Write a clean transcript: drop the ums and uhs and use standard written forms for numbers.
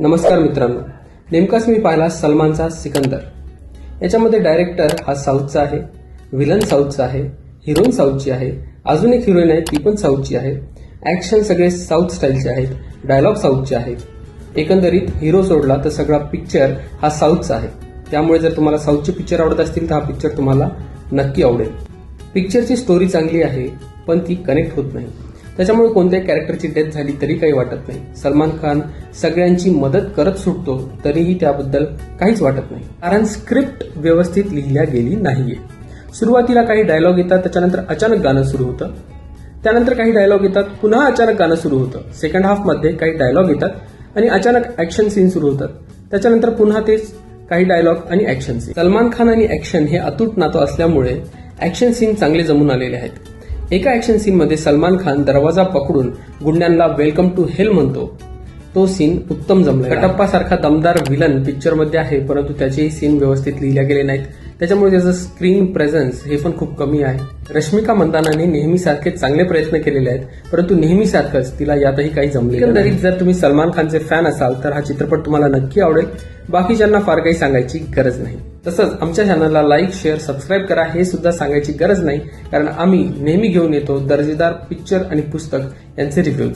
नमस्कार मित्रांनो, नेमकाच मी पाहिला सलमानचा सिकंदर। याच्यामध्ये डायरेक्टर हा साऊथचा आहे, विलन साऊथचा आहे, हिरोईन साऊथची आहे, अजून एक हिरोईन आहे ती पण साऊथची आहे। ऍक्शन सगळे साऊथ स्टाईलचे आहेत, डायलॉग साऊथचे आहेत। एकंदरीत हिरो सोडला तर सगळा पिक्चर हा साऊथचा आहे। त्यामुळे जर तुम्हाला साऊथचे पिक्चर आवडत असतील तर हा पिक्चर तुम्हाला नक्की आवडेल। पिक्चरची स्टोरी चांगली आहे पण ती कनेक्ट होत नाही, त्याच्यामुळे कोणत्याही कॅरेक्टरची डेथ झाली तरी काही वाटत नाही। सलमान खान सगळ्यांची मदत करत सुटतो तरीही त्याबद्दल काहीच वाटत नाही, कारण स्क्रिप्ट व्यवस्थित लिहिल्या गेली नाहीये। सुरुवातीला काही डायलॉग येतात, त्याच्यानंतर अचानक गाणं सुरू होतं, त्यानंतर काही डायलॉग येतात, पुन्हा अचानक गाणं सुरू होतं। सेकंड हाफ मध्ये काही डायलॉग येतात आणि अचानक ऍक्शन सीन सुरू होतात, त्याच्यानंतर पुन्हा तेच काही डायलॉग आणि ऍक्शन सीन। सलमान खान आणि ऍक्शन हे अतूट नातं असल्यामुळे ऍक्शन सीन चांगले जमून आलेले आहेत। एका ऍक्शन सीन मध्ये सलमान खान दरवाजा पकडून गुंड्यांना वेलकम टू हेल म्हणतो, तो सीन उत्तम जमला। कटप्पा सारखा दमदार विलन पिक्चर मध्ये आहे, परंतु त्याचेही सीन व्यवस्थित लिहिल्या गेले नाहीत, त्याच्यामुळे त्याचं स्क्रीन प्रेझेन्स हे पण खूप कमी आहे। रश्मिका मंदानाने नेहमीसारखे चांगले प्रयत्न केलेले आहेत, परंतु नेहमीसारखंच तिला यातही काही जमले नाही। एकंदरीत जर तुम्ही सलमान खानचे फॅन असाल तर हा चित्रपट तुम्हाला नक्की आवडेल, बाकीच्यांना फार काही सांगायची गरज नाही। तसंच आमच्या चॅनलला लाईक, शेअर, सबस्क्राईब करा हे सुद्धा सांगायची गरज नाही, कारण आम्ही नेहमी घेऊन येतो दर्जेदार पिक्चर आणि पुस्तक यांचे रिव्ह्यू।